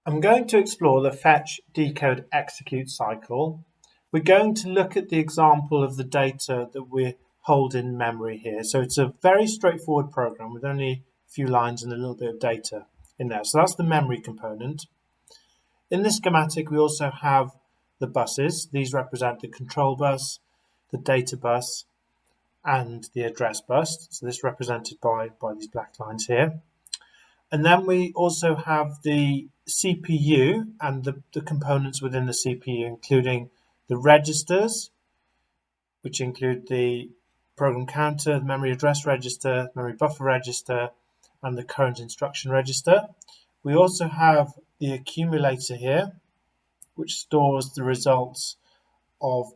I'm going to explore the Fetch Decode Execute cycle. We're going to look at the example of the data that we hold in memory here. So it's a very straightforward program with only a few lines and a little bit of data in there. So that's the memory component. In this schematic, we also have the buses. These represent the control bus, the data bus, and the address bus. So this is represented by these black lines here. And then we also have the CPU and the components within the CPU, including the registers, which include the program counter, the memory address register, memory buffer register, and the current instruction register. We also have the accumulator here, which stores the results of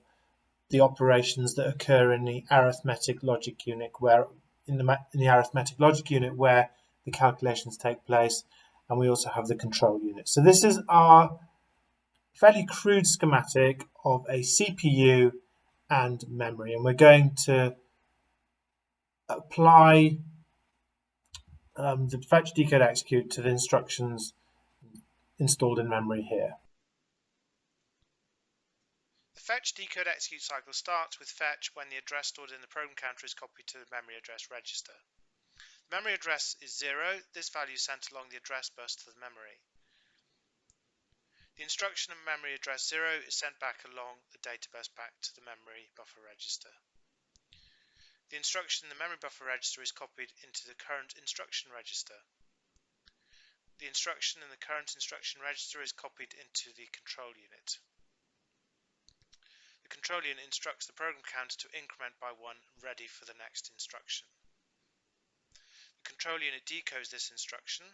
the operations that occur in the arithmetic logic unit, where in the arithmetic logic unit where the calculations take place, and we also have the control unit. So this is our fairly crude schematic of a CPU and memory, and we're going to apply the fetch, decode, execute to the instructions installed in memory here. The fetch, decode, execute cycle starts with fetch when the address stored in the program counter is copied to the memory address register. The memory address is 0. This value is sent along the address bus to the memory. The instruction of memory address 0 is sent back along the data bus back to the memory buffer register. The instruction in the memory buffer register is copied into the current instruction register. The instruction in the current instruction register is copied into the control unit. The control unit instructs the program counter to increment by 1, ready for the next instruction. The control unit decodes this instruction.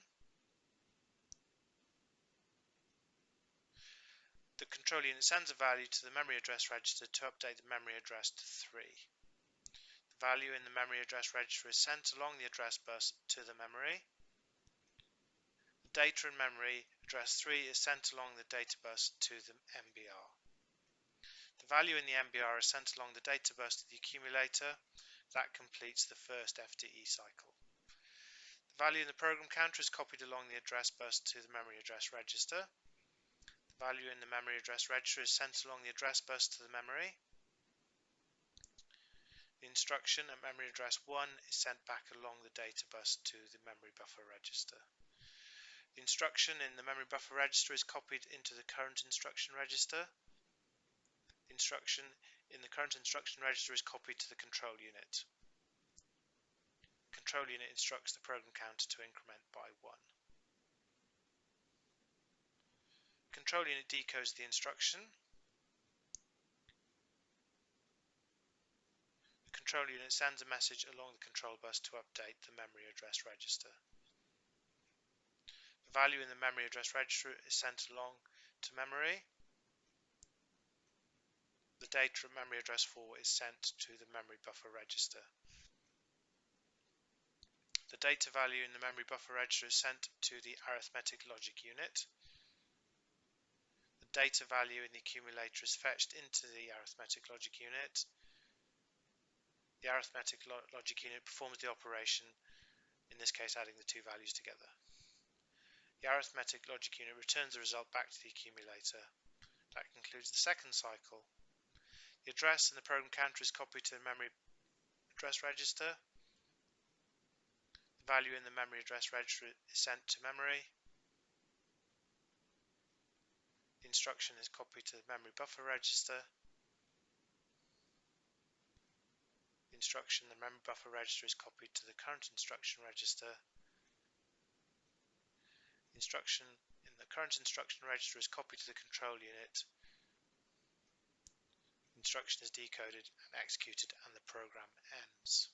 The control unit sends a value to the memory address register to update the memory address to 3. The value in the memory address register is sent along the address bus to the memory. The data in memory address 3 is sent along the data bus to the MBR. The value in the MBR is sent along the data bus to the accumulator. That completes the first FDE cycle. The value in the program counter is copied along the address bus to the memory address register. The value in the memory address register is sent along the address bus to the memory. The instruction at memory address 1 is sent back along the data bus to the memory buffer register. The instruction in the memory buffer register is copied into the current instruction register. The instruction in the current instruction register is copied to the control unit. The control unit instructs the program counter to increment by 1. The control unit decodes the instruction. The control unit sends a message along the control bus to update the memory address register. The value in the memory address register is sent along to memory. The data at memory address 4 is sent to the memory buffer register. The data value in the memory buffer register is sent to the arithmetic logic unit. The data value in the accumulator is fetched into the arithmetic logic unit. The arithmetic logic unit performs the operation, in this case adding the two values together. The arithmetic logic unit returns the result back to the accumulator. That concludes the second cycle. The address in the program counter is copied to the memory address register. The value in the memory address register is sent to memory. The instruction is copied to the memory buffer register. The instruction in the memory buffer register is copied to the current instruction register. The instruction in the current instruction register is copied to the control unit. The instruction is decoded and executed, and the program ends.